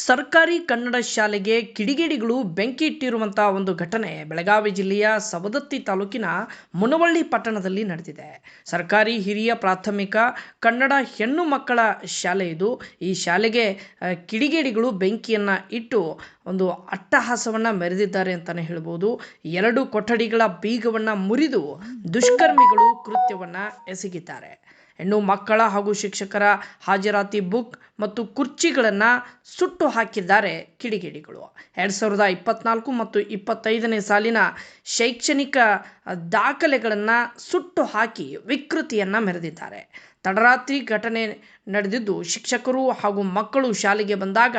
ಸರ್ಕಾರಿ ಕನ್ನಡ ಶಾಲೆಗೆ ಕಿಡಿಗೇಡಿಗಳು ಬೆಂಕಿ ಇಟ್ಟಿರುವಂತಹ ಒಂದು ಘಟನೆ ಬೆಳಗಾವಿ ಜಿಲ್ಲೆಯ ಸವದತ್ತಿ ತಾಲೂಕಿನ ಮುನವಳ್ಳಿ ಪಟ್ಟಣದಲ್ಲಿ ನಡೆದಿದೆ. ಸರ್ಕಾರಿ ಹಿರಿಯ ಪ್ರಾಥಮಿಕ ಕನ್ನಡ ಹೆಣ್ಣು ಮಕ್ಕಳ ಶಾಲೆ ಇದು. ಈ ಶಾಲೆಗೆ ಕಿಡಿಗೇಡಿಗಳು ಬೆಂಕಿಯನ್ನು ಇಟ್ಟು ಒಂದು ಅಟ್ಟಹಾಸವನ್ನು ಮೆರೆದಿದ್ದಾರೆ ಅಂತಲೇ ಹೇಳ್ಬೋದು. 2 ಕೊಠಡಿಗಳ ಬೀಗವನ್ನು ಮುರಿದು ದುಷ್ಕರ್ಮಿಗಳು ಕೃತ್ಯವನ್ನು ಎಸಗಿದ್ದಾರೆ. ಹೆಣ್ಣು ಮಕ್ಕಳ ಹಾಗೂ ಶಿಕ್ಷಕರ ಹಾಜರಾತಿ ಬುಕ್ ಮತ್ತು ಕುರ್ಚಿಗಳನ್ನು ಸುಟ್ಟು ಹಾಕಿದ್ದಾರೆ ಕಿಡಿಗೇಡಿಗಳು. 2024 ಮತ್ತು 25ನೇ ಸಾಲಿನ ಶೈಕ್ಷಣಿಕ ದಾಖಲೆಗಳನ್ನು ಸುಟ್ಟು ಹಾಕಿ ವಿಕೃತಿಯನ್ನು ಮೆರೆದಿದ್ದಾರೆ. ತಡರಾತ್ರಿ ಘಟನೆ ನಡೆದಿದ್ದು, ಶಿಕ್ಷಕರು ಹಾಗೂ ಮಕ್ಕಳು ಶಾಲೆಗೆ ಬಂದಾಗ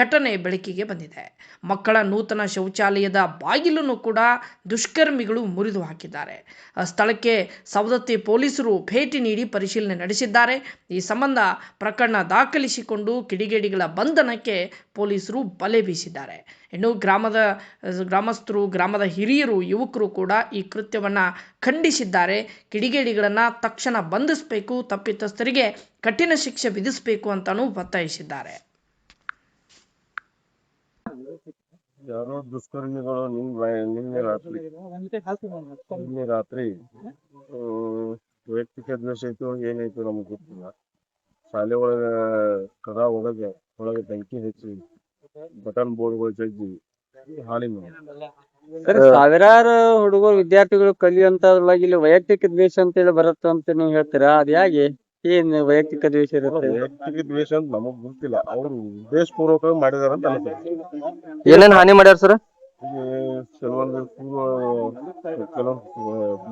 ಘಟನೆ ಬೆಳಕಿಗೆ ಬಂದಿದೆ. ಮಕ್ಕಳ ನೂತನ ಶೌಚಾಲಯದ ಬಾಗಿಲನ್ನು ಕೂಡ ದುಷ್ಕರ್ಮಿಗಳು ಮುರಿದು ಹಾಕಿದ್ದಾರೆ. ಸ್ಥಳಕ್ಕೆ ಸವದತ್ತಿ ಪೊಲೀಸರು ಭೇಟಿ ನೀಡಿ ಪರಿಶೀಲನೆ ನಡೆಸಿದ್ದಾರೆ. ಈ ಸಂಬಂಧ ಪ್ರಕರಣ ದಾಖಲಿಸಿಕೊಂಡು ಕಿಡಿಗೇಡಿಗಳ ಬಂಧನಕ್ಕೆ ಪೊಲೀಸರು ಬಲೆ ಬೀಸಿದ್ದಾರೆ. ಇನ್ನು ಗ್ರಾಮಸ್ಥರು, ಗ್ರಾಮದ ಹಿರಿಯರು, ಯುವಕರು ಕೂಡ ಈ ಕೃತ್ಯವನ್ನು ಖಂಡಿಸಿದ್ದಾರೆ. ಕಿಡಿಗೇಡಿಗಳನ್ನು ತಕ್ಷಣ ಬಂಧಿಸಬೇಕು, ತಪ್ಪಿತಸ್ಥರಿಗೆ ಕಠಿಣ ಶಿಕ್ಷೆ ವಿಧಿಸಬೇಕು ಅಂತಾನೂ ಒತ್ತಾಯಿಸಿದ್ದಾರೆ. ಯಾರೋ ದುಷ್ಕರ್ಮಿಗಳು ನಿನ್ನೆ ರಾತ್ರಿ ವೈಯಕ್ತಿಕ ದ್ವೇಷ ಐತು ಏನಾಯ್ತು ನಮ್ಗೆ ಗೊತ್ತಿಲ್ಲ. ಶಾಲೆ ಕದ ಒಳಗೆ ಬೆಂಕಿ ಹಚ್ಚಿ ಬಟನ್ ಬೋರ್ಡ್ಗಳು ಜಜ್ಜಿ ಹಾನಿ ಸಾವಿರಾರು ಹುಡುಗರು ವಿದ್ಯಾರ್ಥಿಗಳು ಕಲಿಯುವಂತದ್ರೊಳಗೆ ಇಲ್ಲಿ ವೈಯಕ್ತಿಕ ದ್ವೇಷ ಅಂತ ಹೇಳಿ ಬರುತ್ತೆ ಅಂತ ನೀವು ಹೇಳ್ತೀರಾ? ಅದ್ ಹೇಗೆ? ಏನ್ ವೈಯಕ್ತಿಕ ದ್ವೇಷ ಇರುತ್ತೆ? ವೈಯಕ್ತಿಕ ದ್ವೇಷ ಅಂತ ನಮಗ್ ಗೊತ್ತಿಲ್ಲ. ಅವ್ರು ಉದ್ದೇಶಪೂರ್ವಕವಾಗಿ ಮಾಡಿದಾರ ಅಂತ ಅನ್ಸುತ್ತೆ. ಏನೇನ್ ಹಾನಿ ಮಾಡ್ಯಾರ ಸರ್? ಕೆಲವೊಂದು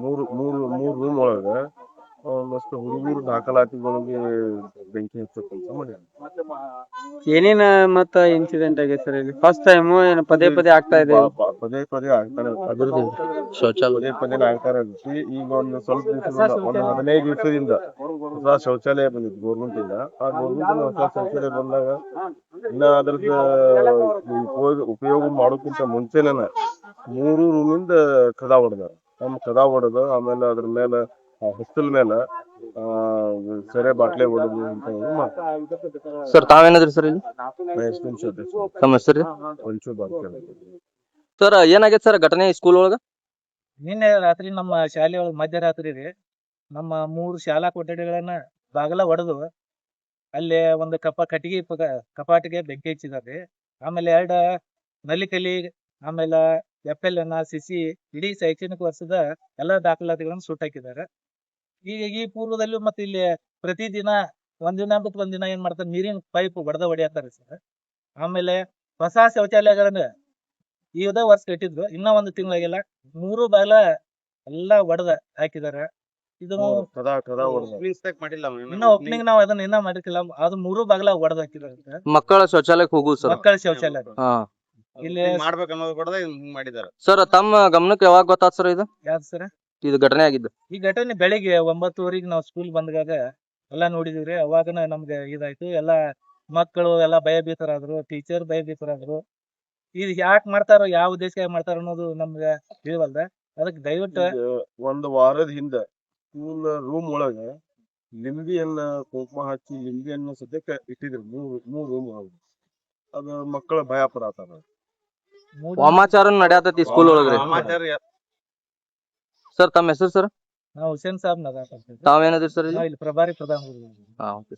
ಮೂರು ರೂಮ್ ಒಳಗ ಒಂದಷ್ಟು ಹುಡುಗರು ದಾಖಲಾತಿಗಳಿಗೆ ಬೆಂಕಿ ಹಚ್ಚೋ ಕೆಲಸ ಮಾಡ್ಯಾರ. ಏನೇನ ಮತ್ತ ಇನ್ಸಿಡೆಂಟ್ ಆಗಿದೆ ಸರ್ ಇಲ್ಲಿ? ಫಸ್ಟ್ ಟೈಮ್ ಏನು ಪದೇ ಆಗ್ತಾ ಇದೆ? ಪದೇ ಆಗ್ತಾನೆ ಆಗ್ತಾರ. ಈಗ ಒಂದು ಸ್ವಲ್ಪ ದಿವಸದಿಂದ, ಒಂದು 15 ದಿವಸದಿಂದ ಹೊಸ ಶೌಚಾಲಯ ಬಂದಿತ್ತು ಗೌರ್ಮೆಂಟ್ ಇಂದ. ಆ ಗೌರ್ಮೆಂಟ್ ಹೊಸ ಶೌಚಾಲಯ ಬಂದಾಗ ಇನ್ನ ಅದ್ರದ್ದು ಉಪಯೋಗ ಮಾಡೋಕ್ಕಿಂತ ಮುಂಚೆನೆ 3 ರೂಮಿಂದ ಕದ ಹೊಡೆದ ಆಮೇಲೆ ಅದ್ರ ಮೇಲೆ ಹೊಸ್ತಲ್ ಮೇಲೆ ಸೆರೆ ಬಾಟ್ಲೆ ಹೊಡೆದು ಅಂತ ಸರ್. ತಾವೇನಾದ್ರಿ ಸರ್ ಇಲ್ಲಿ? ತಮ್ಮ ಹೆಸರು ಸರ್, ಏನಾಗೈತೆ ಸರ್ ಘಟನೆ ಸ್ಕೂಲ್ ಒಳಗ? ನಿನ್ನೆ ರಾತ್ರಿ ನಮ್ಮ ಶಾಲೆ ಒಳಗೆ ಮಧ್ಯರಾತ್ರಿ ರೀ ನಮ್ಮ 3 ಶಾಲಾ ಕೊಠಡಿಗಳನ್ನ ಬಾಗಲ ಒಡೆದು ಅಲ್ಲಿ ಒಂದು ಕಪಾಟಿಗೆ ಬೆಂಕಿ ಹಚ್ಚಿದಾರೆ. ಆಮೇಲೆ 2 ನಲಿಕಲಿ, ಆಮೇಲೆ FLN, CC ಇಡೀ ಶೈಕ್ಷಣಿಕ ವರ್ಷದ ಎಲ್ಲಾ ದಾಖಲಾತಿಗಳನ್ನು ಸುಟ್ಟಾಕಿದ್ದಾರೆ. ಈಗ ಈ ಪೂರ್ವದಲ್ಲೂ ಮತ್ತೆ ಇಲ್ಲಿ ಪ್ರತಿದಿನ ಒಂದಿನ ಬಿಟ್ಟು ಒಂದಿನ ಏನ್ ಮಾಡ್ತಾರೆ, ನೀರಿನ ಪೈಪ್ ಹೊಡೆಯತ್ತಾರೆ ಸರ್. ಆಮೇಲೆ ಹೊಸ ಶೌಚಾಲಯಗಳನ್ನ ಇದ ವರ್ಷ ಕಟ್ಟಿದ್ರು, ಇನ್ನ 1 ತಿಂಗಳಾಗಿಲ್ಲ, 3 ಬಾಗಿಲ ಎಲ್ಲಾ ಒಡೆದ ಹಾಕಿದ್ದಾರೆ. ಇದು ಇನ್ನ ಓಪನಿಂಗ್ ನಾವು ಅದನ್ನ ಇನ್ನ ಮಾಡಿರ್ಕಿಲ್ಲ. ಅದು 3 ಬಾಗಿಲ ಒಡೆದ ಹಾಕಿದ್ದಾರೆ. ಮಕ್ಕಳ ಶೌಚಾಲಯಕ್ಕೆ ಹೋಗುದು ಸರ್? ಮಕ್ಕಳ ಶೌಚಾಲಯ ಇಲ್ಲಿ ಮಾಡ್ಬೇಕನ್ನೋದು ಕೂಡ ಮಾಡಿದ್ದಾರೆ ಸರ್. ತಮ್ಮ ಗಮನಕ್ಕೆ ಯಾವಾಗ ಗೊತ್ತಾದ ಸರ್ ಇದು? ಯಾವ್ದು ಸರ್ ಇದು ಘಟನೆ ಆಗಿದ್ದು? ಈ ಘಟನೆ ಬೆಳಿಗ್ಗೆ 9:00 ನಾವು ಸ್ಕೂಲ್ ಬಂದಾಗ ಎಲ್ಲಾ ನೋಡಿದಿವ್ರಿ. ಅವಾಗನ ನಮ್ಗೆ ಇದಾಯ್ತು. ಎಲ್ಲಾ ಮಕ್ಕಳು ಎಲ್ಲಾ ಭಯಭೀತರಾದ್ರು, ಟೀಚರ್ ಭಯಭೀತರಾದ್ರು. ಇದು ಯಾಕೆ ಮಾಡ್ತಾರೋ, ಯಾವ ಉದ್ದೇಶಕ್ಕೆ ಮಾಡ್ತಾರ ಅನ್ನೋದು ನಮ್ಗೆ ತಿಳಿವಲ್ದ. ಅದಕ್ಕೆ ದಯವಿಟ್ಟು ಒಂದು ವಾರದ ಹಿಂದ ಸ್ಕೂಲ್ ರೂಮ್ ಒಳಗ ಲಿಂಬಿಯನ್ನ ಕುಂಕುಮ ಹಚ್ಚಿ ಲಿಂಬಿಯನ್ನ ಸದ್ಯಕ್ಕೆ ಇಟ್ಟಿದ್ರು 3 ರೂಮ್ ಒಳಗ. ಅದು ಮಕ್ಕಳ ಭಯ ಪಡತಾರ. ವಾಮಾಚಾರ ನಡೆಯತೈತಿ ಸ್ಕೂಲ್ ಒಳಗ್ರಿ ಸರ್. ತಮ್ಮ ಹೆಸರು ಸರ್? ನಾವು ಹುಸೇನ್ ಸಾಬ್ ನಗರ. ತಾವೇನದ್ರಿ ಸರ್? ಇಲ್ಲಿ ಪ್ರಭಾರಿ ಪ್ರಧಾನ. ಹಾ, ಓಕೆ.